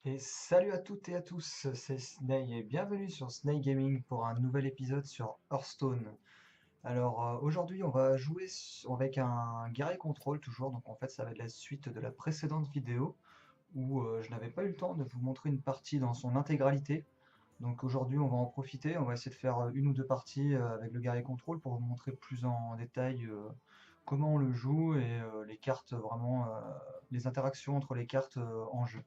Et salut à toutes et à tous, c'est Snake et bienvenue sur Snake Gaming pour un nouvel épisode sur Hearthstone. Alors aujourd'hui on va jouer avec un guerrier contrôle toujours, donc en fait ça va être la suite de la précédente vidéo où je n'avais pas eu le temps de vous montrer une partie dans son intégralité. Donc aujourd'hui on va en profiter, on va essayer de faire une ou deux parties avec le guerrier contrôle pour vous montrer plus en détail comment on le joue et les cartes vraiment, les interactions entre les cartes en jeu.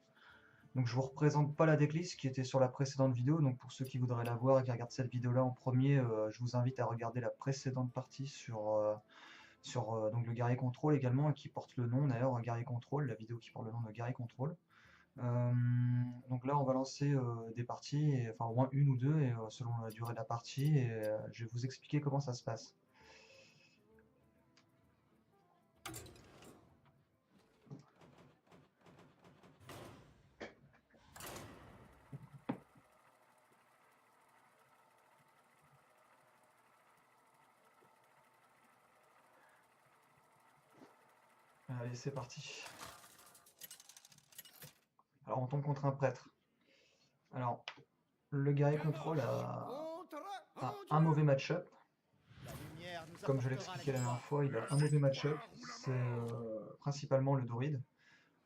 Donc je vous représente pas la decklist qui était sur la précédente vidéo, donc pour ceux qui voudraient la voir et qui regardent cette vidéo-là en premier, je vous invite à regarder la précédente partie sur donc le guerrier contrôle également, et qui porte le nom d'ailleurs, guerrier contrôle, la vidéo qui porte le nom de guerrier contrôle. Euh, donc là on va lancer des parties, enfin au moins une ou deux, et selon la durée de la partie, et je vais vous expliquer comment ça se passe. Allez, c'est parti. Alors on tombe contre un prêtre. Alors, le guerrier contrôle a un mauvais match-up. Comme je l'expliquais la dernière fois, il a un mauvais match-up, c'est principalement le druide.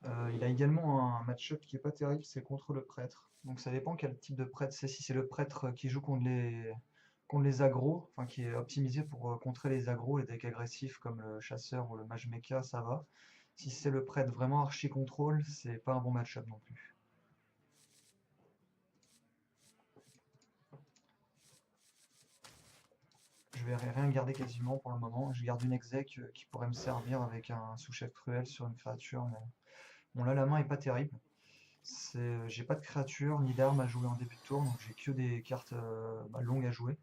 Il a également un match-up qui est pas terrible, c'est contre le prêtre. Donc ça dépend quel type de prêtre c'est. Si c'est le prêtre qui joue contre les agros, enfin qui est optimisé pour contrer les agros, les decks agressifs comme le chasseur ou le mage mecha, ça va. Si c'est le prêtre vraiment archi-contrôle, c'est pas un bon match-up non plus. Je vais rien garder quasiment pour le moment. Je garde une exec qui pourrait me servir avec un sous-chef cruel sur une créature, mais bon là la main est pas terrible. J'ai pas de créature ni d'armes à jouer en début de tour, donc j'ai que des cartes longues à jouer.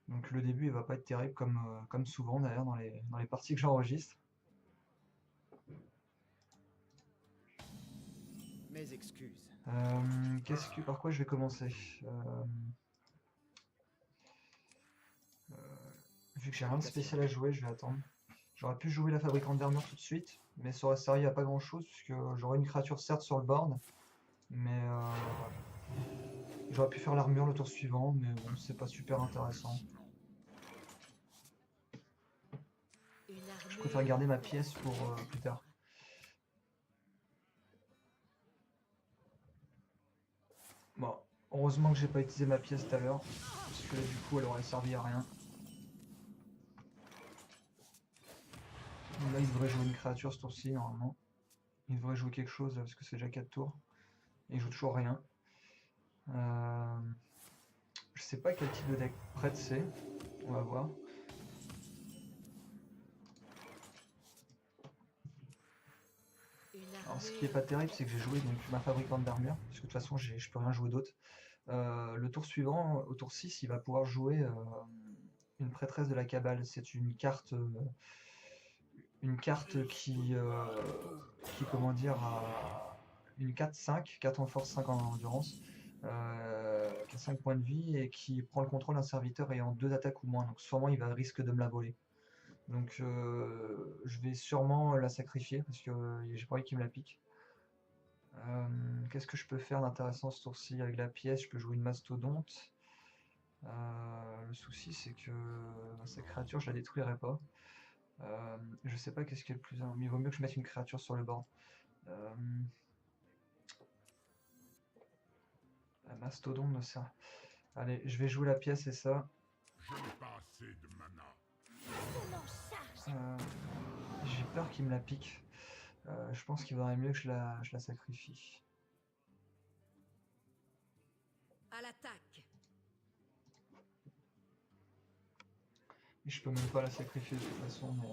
Donc le début il va pas être terrible comme souvent d'ailleurs dans les parties que j'enregistre. Mes excuses. Par quoi je vais commencer? Euh, Vu que j'ai rien de spécial à jouer, je vais attendre. J'aurais pu jouer la fabricante d'armure tout de suite, mais ça aurait servi à pas grand chose, puisque j'aurais une créature certes sur le board, mais j'aurais pu faire l'armure le tour suivant, mais bon, c'est pas super intéressant. Une Je préfère armure garder ma pour pièce pour plus survivre. tard. Bon, heureusement que j'ai pas utilisé ma pièce tout à l'heure, parce que là, du coup, elle aurait servi à rien. Là, il devrait jouer une créature ce tour-ci, normalement. Il devrait jouer quelque chose, parce que c'est déjà 4 tours. Et il joue toujours rien. Euh, Je sais pas quel type de deck prête c'est. On va voir. Une Alors, ce qui est armure pas terrible, pour c'est que j'ai joué donc ma survivre. fabricante d'armure, parce que de toute façon, je peux rien jouer d'autre. Le tour suivant, au tour 6, il va pouvoir jouer une prêtresse de la Cabale. C'est une carte qui comment dire, a une 4-5, 4 en force, 5 en endurance, qui a 5 points de vie et qui prend le contrôle d'un serviteur ayant 2 attaques ou moins. Donc sûrement il va risque de me la voler. Donc je vais sûrement la sacrifier parce que j'ai pas envie qu'il me la pique. Qu'est-ce que je peux faire d'intéressant ce tour-ci avec la pièce? Je peux jouer une mastodonte. Le souci c'est que cette créature je la détruirai pas. Je sais pas qu'est-ce qui est le plus. Mais il vaut mieux que je mette une créature sur le board. Euh, la mastodonte me sert. Allez, je vais jouer la pièce et ça. Je n'ai pas assez de mana. On en charge. Euh, j'ai peur qu'il me la pique. Je pense qu'il vaudrait mieux que je la sacrifie. À l'attaque. Et je peux même pas la sacrifier de toute façon, mais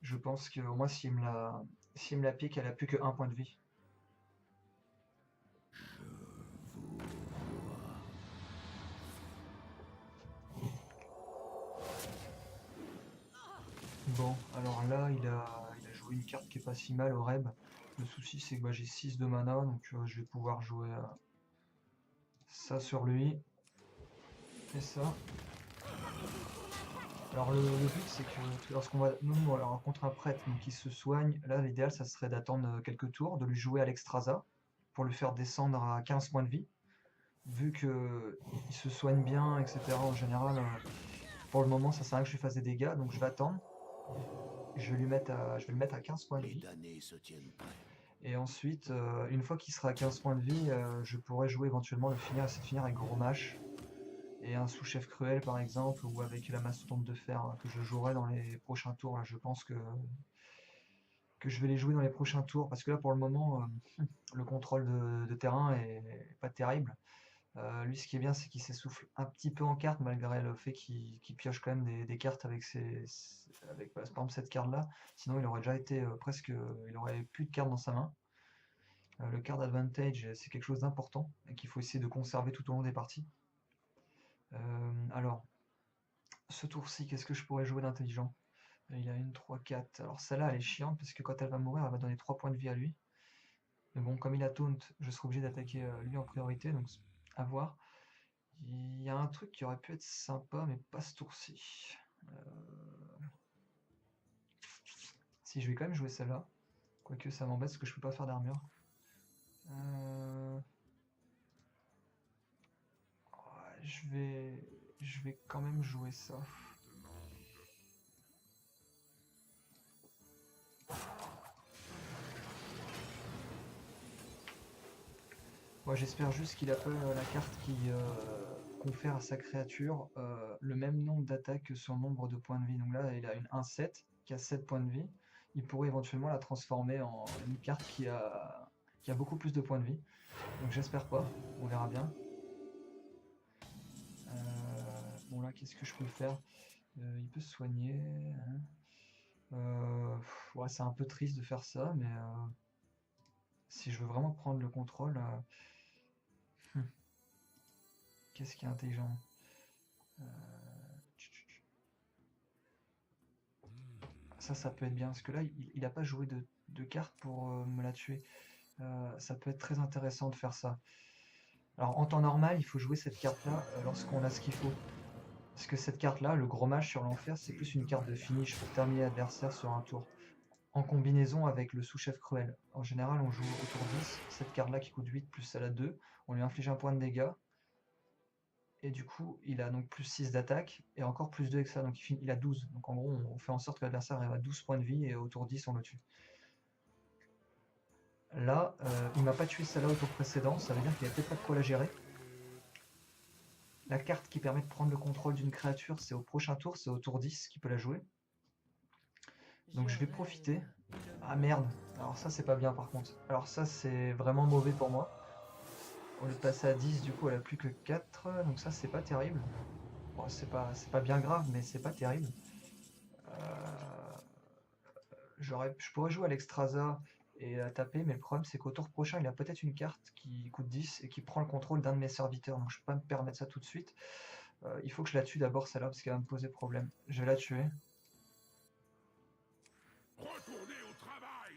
je pense que moi s'il me la pique, elle a plus que un point de vie. Bon, alors là, il a joué une carte qui est pas si mal au Reb. Le souci, c'est que bah, j'ai 6 de mana, donc je vais pouvoir jouer ça sur lui. Et ça. Alors le but, c'est que lorsqu'on va... Nous, alors, contre un prêtre donc, qui se soigne, là, l'idéal, ça serait d'attendre quelques tours, de lui jouer à l'extrasa. pour le faire descendre à 15 points de vie. Vu que il se soigne bien, etc. En général, pour le moment, ça sert à rien que je lui fasse des dégâts, donc je vais attendre. Je vais le mettre à 15 points de Les vie. damnés se tiennent prêts. Et ensuite, une fois qu'il sera à 15 points de vie, je pourrais jouer éventuellement essayer de finir avec Gros Mâche et un sous-chef cruel par exemple, ou avec la mastodonte de fer que je jouerai dans les prochains tours. Là, je pense que je vais les jouer dans les prochains tours parce que là, pour le moment, le contrôle de terrain est pas terrible. Lui, ce qui est bien, c'est qu'il s'essouffle un petit peu en cartes, malgré le fait qu'il pioche quand même des cartes avec par exemple cette carte-là. Sinon, il aurait déjà été il aurait plus de cartes dans sa main. Le card advantage, c'est quelque chose d'important et qu'il faut essayer de conserver tout au long des parties. Alors, ce tour-ci, qu'est-ce que je pourrais jouer d'intelligent? Il a une 3, 4. Alors celle-là, elle est chiante parce que quand elle va mourir, elle va donner 3 points de vie à lui. Mais bon, comme il a taunt, je serai obligé d'attaquer lui en priorité, donc à voir. Il y a un truc qui aurait pu être sympa, mais pas ce tour-ci. Si, je vais quand même jouer celle-là. Quoique ça m'embête parce que je peux pas faire d'armure. Ouais, je vais quand même jouer ça. Moi, j'espère juste qu'il a pas la carte qui confère à sa créature le même nombre d'attaques que son nombre de points de vie. Donc là, il a une 1-7 qui a 7 points de vie. Il pourrait éventuellement la transformer en une carte qui a beaucoup plus de points de vie. Donc j'espère pas, on verra bien. Bon là, qu'est-ce que je peux faire? Il peut se soigner. Ouais, c'est un peu triste de faire ça, mais si je veux vraiment prendre le contrôle, qu'est-ce qui est intelligent? Ça peut être bien, parce que là, il n'a pas joué de carte pour me la tuer. Ça peut être très intéressant de faire ça. Alors, en temps normal, il faut jouer cette carte-là lorsqu'on a ce qu'il faut. Parce que cette carte-là, le gros mage sur l'enfer, c'est plus une carte de finish pour terminer l'adversaire sur un tour. En combinaison avec le sous-chef cruel. En général, on joue au tour 10, cette carte-là qui coûte 8 plus celle à 2, on lui inflige un point de dégâts. Et du coup, il a donc plus 6 d'attaque, et encore plus 2 avec ça, donc il a 12. Donc en gros, on fait en sorte que l'adversaire arrive à 12 points de vie, et au tour 10, on le tue. Là, il m'a pas tué celle-là au tour précédent, ça veut dire qu'il n'y a peut-être pas de quoi la gérer. La carte qui permet de prendre le contrôle d'une créature, c'est au prochain tour, c'est au tour 10 qu'il peut la jouer. Donc je vais profiter. Ah merde, alors ça c'est pas bien par contre. Alors ça c'est vraiment mauvais pour moi. On est passé à 10, du coup elle a plus que 4, donc ça c'est pas terrible. Bon, c'est pas bien grave, mais c'est pas terrible. Je pourrais jouer à l'Extrasa et à taper, mais le problème c'est qu'au tour prochain il a peut-être une carte qui coûte 10 et qui prend le contrôle d'un de mes serviteurs, donc je peux pas me permettre ça tout de suite. Il faut que je la tue d'abord celle-là parce qu'elle va me poser problème. Je vais la tuer. Retournez au travail.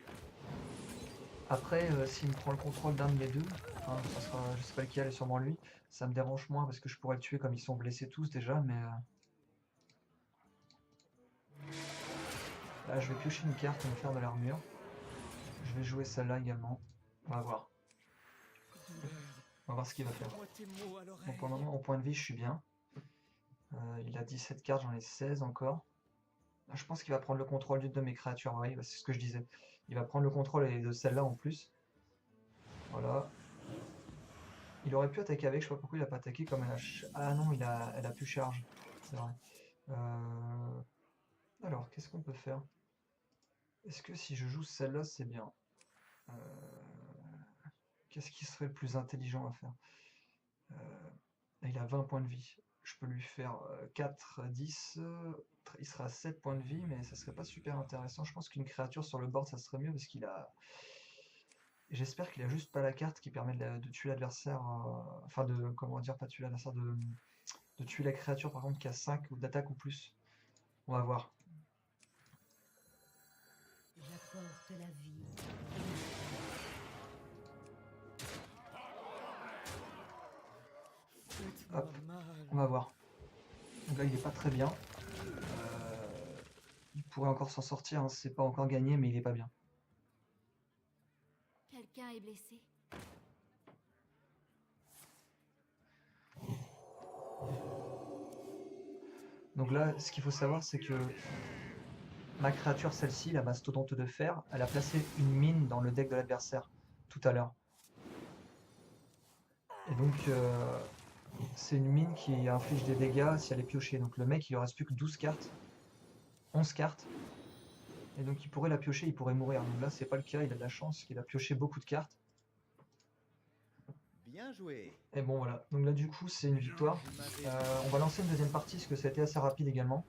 Après, s'il me prend le contrôle d'un de mes deux, hein, ça sera, je sais pas lequel, sûrement lui, ça me dérange moins parce que je pourrais le tuer comme ils sont blessés tous déjà, mais là je vais piocher une carte et me faire de l'armure. Je vais jouer celle-là également. On va voir. On va voir ce qu'il va faire. Bon, pour le moment, au point de vie, je suis bien. Il a 17 cartes, j'en ai 16 encore. Là, je pense qu'il va prendre le contrôle d'une de mes créatures. Oui, c'est ce que je disais. Il va prendre le contrôle de celle-là en plus. Voilà. Il aurait pu attaquer avec, je sais pas pourquoi il a pas attaqué comme elle a... Ah non, elle a plus charge. C'est vrai. Alors, qu'est-ce qu'on peut faire? Est-ce que si je joue celle-là, c'est bien? Qu'est-ce qui serait le plus intelligent à faire? Il a 20 points de vie. Je peux lui faire 4, 10, il sera à 7 points de vie, mais ça serait pas super intéressant. Je pense qu'une créature sur le board, ça serait mieux parce qu'il a... J'espère qu'il a juste pas la carte qui permet de tuer l'adversaire, enfin de, comment dire, pas tuer l'adversaire, de tuer la créature par contre qui a 5 d'attaque ou plus. On va voir. J'apporte la vie. Hop, on va voir. Donc là il est pas très bien. Il pourrait encore s'en sortir, hein, c'est pas encore gagné, mais il est pas bien. Quelqu'un est blessé. Donc là, ce qu'il faut savoir, c'est que ma créature, celle-ci, la mastodonte de fer, elle a placé une mine dans le deck de l'adversaire tout à l'heure. Et donc, c'est une mine qui inflige des dégâts si elle est piochée. Donc le mec, il lui reste plus que 12 cartes, 11 cartes. Et donc il pourrait la piocher, il pourrait mourir. Donc là, c'est pas le cas, il a de la chance qu'il a pioché beaucoup de cartes. Bien joué. Et bon, voilà. Donc là, du coup, c'est une victoire. On va lancer une deuxième partie, parce que ça a été assez rapide également.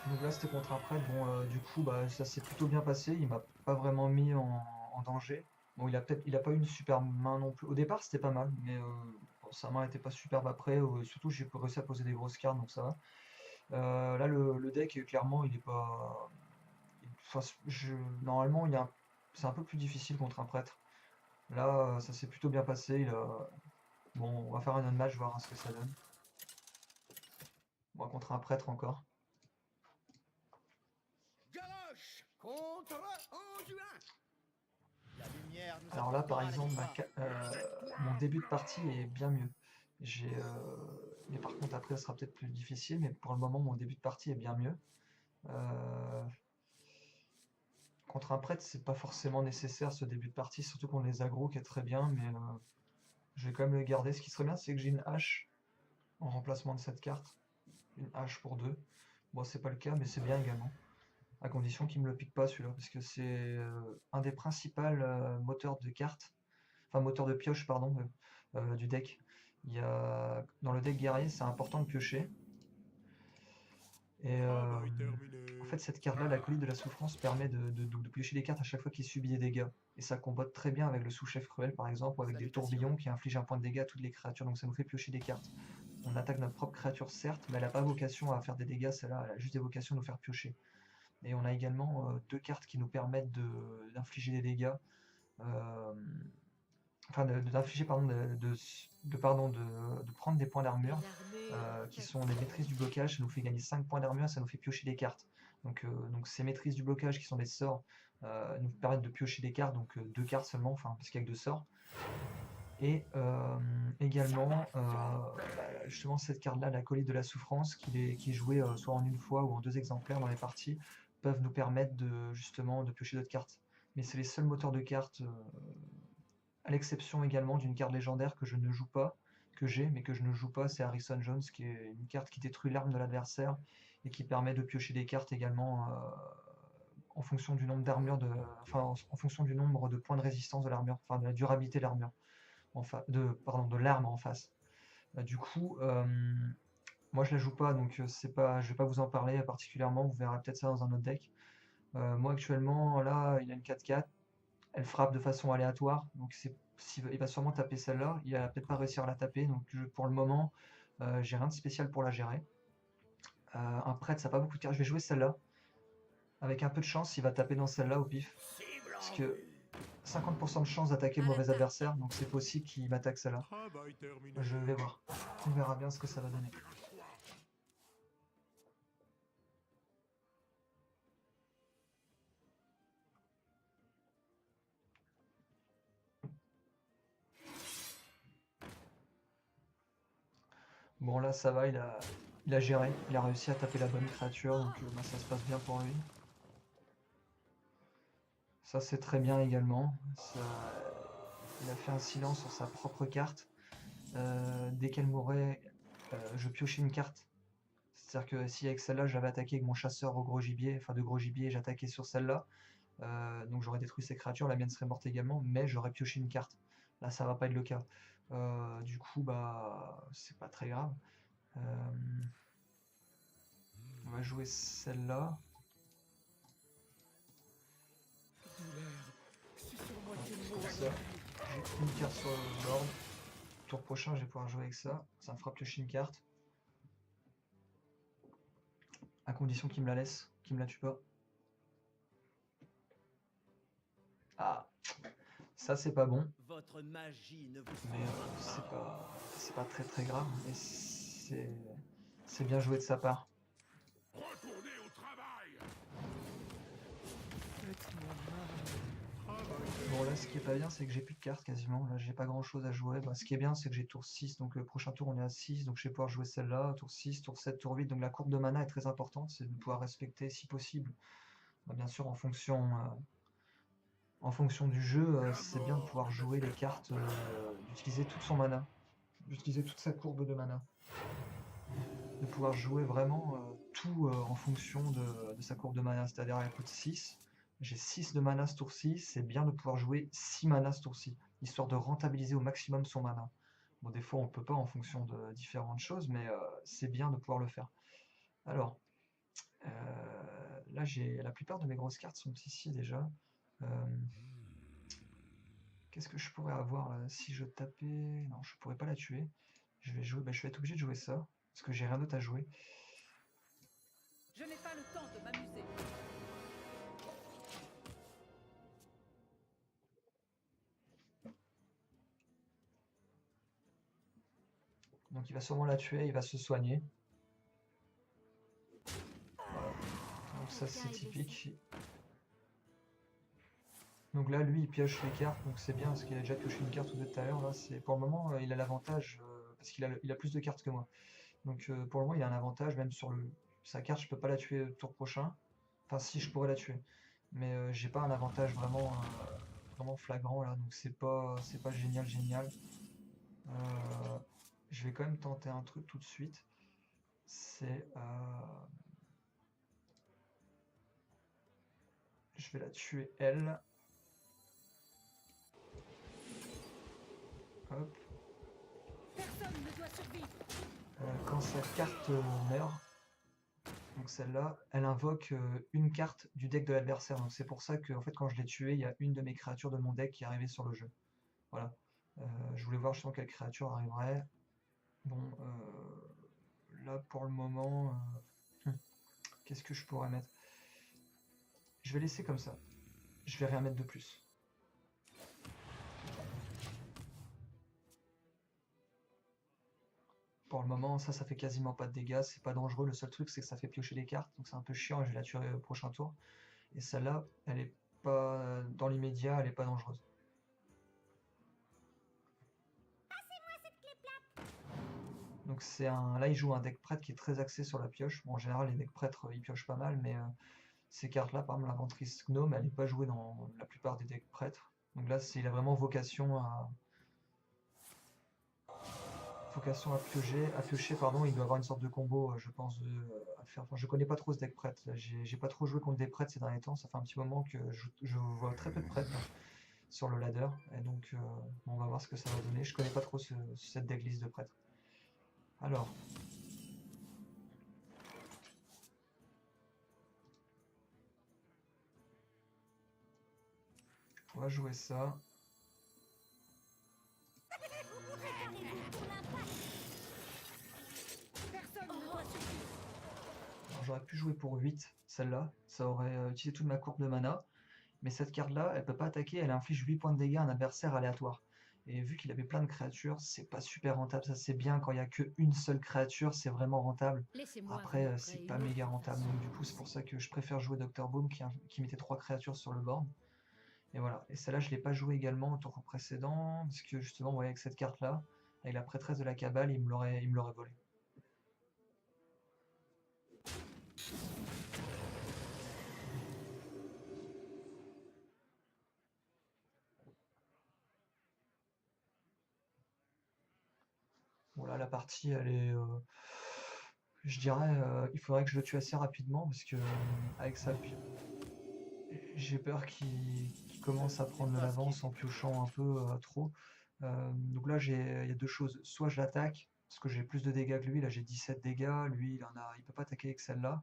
Donc là, c'était contre un prêtre. Bon, du coup, bah, ça s'est plutôt bien passé. Il m'a pas vraiment mis en danger. Bon, il a pas eu une super main non plus. Au départ, c'était pas mal, mais bon, sa main était pas superbe après. Surtout, j'ai réussi à poser des grosses cartes, donc ça va. Là, le deck, clairement, il est pas. Enfin, normalement, c'est un peu plus difficile contre un prêtre. Là, ça s'est plutôt bien passé. Bon, on va faire un autre match, voir ce que ça donne. Bon, contre un prêtre encore. Galoche contre Anduin. La lumière nous Alors là, par apportera la exemple, victoire. mon début de partie est bien mieux. Mais par contre, après, ça sera peut-être plus difficile. Mais pour le moment, mon début de partie est bien mieux. Contre un prêtre, c'est pas forcément nécessaire ce début de partie, surtout qu'on les aggro qui est très bien. Mais je vais quand même le garder. Ce qui serait bien, c'est que j'ai une hache en remplacement de cette carte. Une hache pour 2. Bon, c'est pas le cas, mais c'est bien également. À condition qu'il me le pique pas celui-là, parce que c'est un des principaux moteurs de cartes, enfin moteur de pioche, pardon, du deck. Dans le deck guerrier, c'est important de piocher. Et en fait, cette carte-là, la colline de la souffrance, permet de piocher des cartes à chaque fois qu'il subit des dégâts. Et ça combotte très bien avec le sous-chef cruel, par exemple, ou avec des tourbillons qui infligent un point de dégâts à toutes les créatures. Donc ça nous fait piocher des cartes. On attaque notre propre créature, certes, mais elle n'a pas vocation à faire des dégâts, celle-là, elle a juste des vocations à nous faire piocher. Et on a également 2 cartes qui nous permettent d'infliger des dégâts. Enfin, d'infliger, pardon, de prendre des points d'armure, qui sont des maîtrises du blocage. Ça nous fait gagner 5 points d'armure, ça nous fait piocher des cartes. Donc ces maîtrises du blocage, qui sont des sorts, nous permettent de piocher des cartes, donc 2 cartes seulement, enfin, parce qu'il n'y a que 2 sorts. Et également, justement, cette carte-là, la colline de la souffrance, qui est jouée soit en une fois ou en 2 exemplaires dans les parties, peuvent nous permettre justement de piocher d'autres cartes. Mais c'est les seuls moteurs de cartes, à l'exception également d'une carte légendaire que je ne joue pas, que j'ai, mais que je ne joue pas, c'est Harrison Jones, qui est une carte qui détruit l'arme de l'adversaire et qui permet de piocher des cartes également en fonction du nombre d'armure, enfin en fonction du nombre de points de résistance de l'armure, enfin de la durabilité de l'armure, de l'arme en face. Du coup, moi je la joue pas, donc je vais pas vous en parler particulièrement, vous verrez peut-être ça dans un autre deck. Moi actuellement, là, il a une 4-4, elle frappe de façon aléatoire, donc il va sûrement taper celle-là, il va peut-être pas réussir à la taper, donc pour le moment, j'ai rien de spécial pour la gérer. Un prêtre, ça n'a pas beaucoup de cartes, je vais jouer celle-là. Avec un peu de chance, il va taper dans celle-là au pif, parce que 50% de chance d'attaquer le mauvais adversaire, donc c'est possible qu'il m'attaque celle-là. Travail terminé. Je vais voir, on verra bien ce que ça va donner. Bon là ça va, il a géré, il a réussi à taper la bonne créature, donc bah, ça se passe bien pour lui. Ça c'est très bien également. Il a fait un silence sur sa propre carte. Dès qu'elle mourrait, je piochais une carte. C'est-à-dire que si avec celle-là j'avais attaqué avec mon chasseur au gros gibier, enfin de gros gibier, j'attaquais sur celle-là, donc j'aurais détruit ces créatures, la mienne serait morte également, mais j'aurais pioché une carte. Là ça va pas être le cas. Du coup bah c'est pas très grave. On va jouer celle-là. Comme ça, j'ai une carte sur le board. Tour prochain, je vais pouvoir jouer avec ça. Ça me fera piocher une carte. À condition qu'il me la laisse, qu'il me la tue pas. Ah, ça c'est pas bon. Votre magie ne vous Mais suffira c'est pas très très grave. Mais c'est bien joué de sa part. Retournez au travail. Bon là Là, ce qui est pas bien, c'est que j'ai plus de cartes quasiment. Là, j'ai pas grand chose à jouer. Bah, ce qui est bien, c'est que j'ai tour 6. Donc, le prochain tour, on est à 6. Donc, je vais pouvoir jouer celle-là. Tour 6, tour 7, tour 8. Donc, la courbe de mana est très importante. C'est de pouvoir respecter si possible. Bah, bien sûr, en fonction du jeu, c'est bien de pouvoir jouer les cartes, d'utiliser toute son mana. D'utiliser toute sa courbe de mana. De pouvoir jouer vraiment tout en fonction de sa courbe de mana. C'est-à-dire, elle coûte 6. J'ai 6 de mana ce tour-ci, c'est bien de pouvoir jouer 6 mana ce tour-ci, histoire de rentabiliser au maximum son mana. Bon, des fois on peut pas en fonction de différentes choses, mais c'est bien de pouvoir le faire. Alors, là la plupart de mes grosses cartes sont ici déjà. Euh, Qu'est-ce que je pourrais avoir là? Si je tapais... Non, je pourrais pas la tuer. Je vais jouer... je vais être obligé de jouer ça, parce que j'ai rien d'autre à jouer. Je n'ai pas le temps de m'amuser. Donc il va sûrement la tuer, il va se soigner. Voilà. Donc ça c'est typique. Donc là lui il pioche les cartes, donc c'est bien parce qu'il a déjà pioché une carte ou deux tout à l'heure. Là c'est pour le moment il a l'avantage parce qu'il a plus de cartes que moi. Donc pour le moment il a un avantage, même sur sa carte je peux pas la tuer le tour prochain. Enfin si je pourrais la tuer. Mais j'ai pas un avantage vraiment flagrant là, donc c'est pas génial. Euh, je vais quand même tenter un truc tout de suite. C'est je vais la tuer elle. Hop. Personne ne doit survivre. Quand cette carte meurt, donc celle-là, elle invoque une carte du deck de l'adversaire. Donc c'est pour ça que en fait, quand je l'ai tué, il y a une de mes créatures de mon deck qui est arrivée sur le jeu. Voilà. Je voulais voir justement quelle créature arriverait. Bon, là pour le moment, qu'est-ce que je pourrais mettre? Je vais laisser comme ça. Je vais rien mettre de plus. Pour le moment, ça fait quasiment pas de dégâts, c'est pas dangereux. Le seul truc, c'est que ça fait piocher les cartes, donc c'est un peu chiant et je vais la tuer au prochain tour. Et celle-là, elle est pas dans l'immédiat, elle est pas dangereuse. Donc là il joue un deck prêtre qui est très axé sur la pioche. Bon, en général les decks prêtres ils piochent pas mal, mais ces cartes-là, par exemple l'inventrice gnome, elle n'est pas jouée dans la plupart des decks prêtres. Donc là il a vraiment vocation à piocher, pardon. Il doit avoir une sorte de combo, je pense, à faire. Enfin, je connais pas trop ce deck prêtre. J'ai pas trop joué contre des prêtres ces derniers temps. Ça fait un petit moment que je vois très peu de prêtres sur le ladder. Et donc, on va voir ce que ça va donner. Je connais pas trop cette decklist de prêtres. Alors. On va jouer ça. J'aurais pu jouer pour 8, celle-là. Ça aurait utilisé toute ma courbe de mana. Mais cette carte-là, elle peut pas attaquer, elle inflige 8 points de dégâts à un adversaire aléatoire. Et vu qu'il avait plein de créatures, c'est pas super rentable. Ça c'est bien quand il y a qu'une seule créature, c'est vraiment rentable. Après, c'est pas méga rentable. Donc du coup, c'est pour ça que je préfère jouer Dr Boom qui mettait 3 créatures sur le board. Et voilà. Et celle-là, je l'ai pas joué également au tour précédent, parce que justement, vous voyez, avec cette carte-là, avec la prêtresse de la cabale, il me l'aurait volé. Bon là, la partie, elle est... je dirais, il faudrait que je le tue assez rapidement, parce que avec ça, j'ai peur qu'il commence à prendre de l'avance en piochant un peu trop. Donc là, il y a deux choses. Soit je l'attaque, parce que j'ai plus de dégâts que lui. Là, j'ai 17 dégâts. Lui, il peut pas attaquer avec celle-là.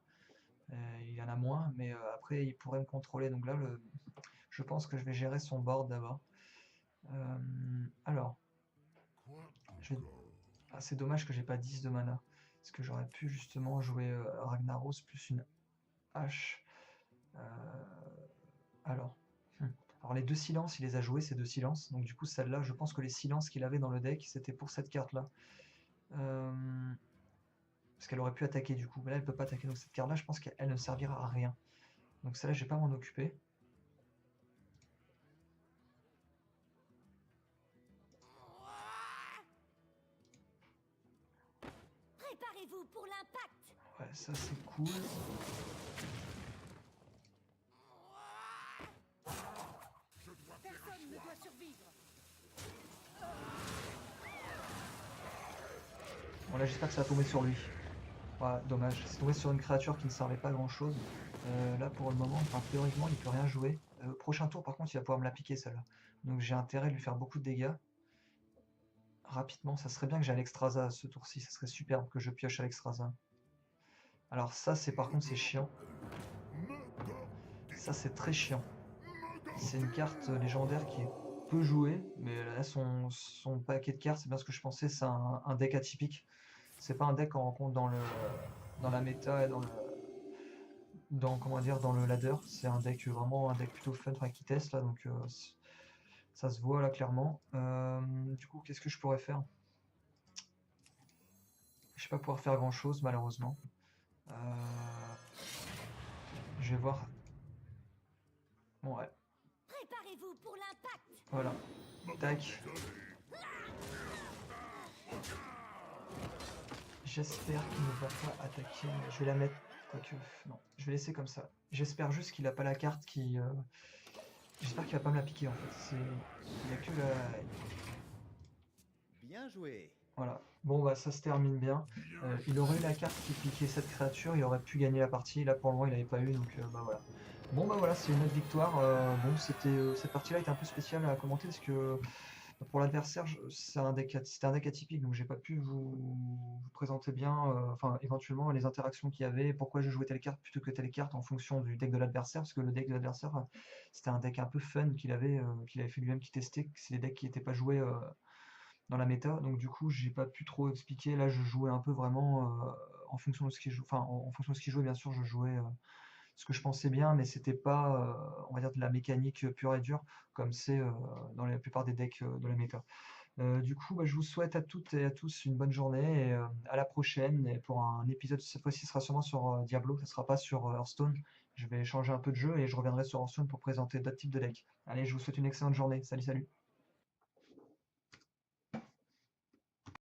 Il en a moins, mais après, il pourrait me contrôler. Donc là, je pense que je vais gérer son board d'abord. Alors, c'est dommage que j'ai pas 10 de mana. Parce que j'aurais pu justement jouer Ragnaros plus une hache. Alors. Alors les deux silences, il les a joués, ces deux silences. Donc du coup, celle-là, je pense que les silences qu'il avait dans le deck, c'était pour cette carte-là. Parce qu'elle aurait pu attaquer du coup. Mais là, elle peut pas attaquer. Donc cette carte-là, je pense qu'elle ne servira à rien. Donc celle-là, je vais pas m'en occuper. l'impact. Ouais, ça c'est cool. Personne ne doit survivre. Bon là j'espère que ça va tomber sur lui. Ouais, dommage, c'est tombé sur une créature qui ne servait pas à grand chose. Là pour le moment, enfin théoriquement il peut rien jouer. Prochain tour par contre il va pouvoir me la piquer celle-là. Donc j'ai intérêt à lui faire beaucoup de dégâts. Rapidement, ça serait bien que j'ai Alexstrasza ce tour-ci, ça serait superbe que je pioche Alexstrasza. Alors ça c'est par contre c'est chiant. Ça c'est très chiant. C'est une carte légendaire qui est peu jouée, mais là son paquet de cartes, c'est bien ce que je pensais, c'est un deck atypique. C'est pas un deck qu'on rencontre dans la méta et comment dire, dans le ladder. C'est un deck vraiment un deck plutôt fun, enfin, qui teste là, donc ça se voit là clairement. Du coup, qu'est-ce que je pourrais faire? Je vais pas pouvoir faire grand chose malheureusement. Je vais voir. Bon, ouais, Préparez-vous pour l'impact. voilà. Tac. J'espère qu'il ne va pas attaquer. Je vais la mettre. Quoique. Non, je vais laisser comme ça. J'espère juste qu'il a pas la carte qui. J'espère qu'il va pas me la piquer en fait. Il n'y a que la. Bien joué. Voilà. Bon bah ça se termine bien. Il aurait eu la carte qui piquait cette créature, il aurait pu gagner la partie. Là pour le moment il n'avait pas eu, donc bah voilà. Bon bah voilà, c'est une autre victoire. Bon cette partie-là était un peu spéciale à commenter parce que pour l'adversaire c'était un deck atypique, donc j'ai pas pu vous présenter bien, enfin éventuellement les interactions qu'il y avait, pourquoi je jouais telle carte plutôt que telle carte en fonction du deck de l'adversaire, parce que le deck de l'adversaire c'était un deck un peu fun qu'il avait fait lui-même, qui testait. C'est des decks qui n'étaient pas joués dans la méta, donc du coup j'ai pas pu trop expliquer. Là je jouais un peu vraiment en fonction de ce qu'il joue, enfin en fonction de ce qu'il jouait, bien sûr je jouais ce que je pensais bien, mais c'était pas on va dire de la mécanique pure et dure comme c'est dans la plupart des decks de la méta. Du coup bah, je vous souhaite à toutes et à tous une bonne journée et à la prochaine, et pour un épisode cette fois-ci sera sûrement sur Diablo, ça sera pas sur Hearthstone. Je vais changer un peu de jeu et je reviendrai sur Hearthstone pour présenter d'autres types de decks. Allez, je vous souhaite une excellente journée, salut salut.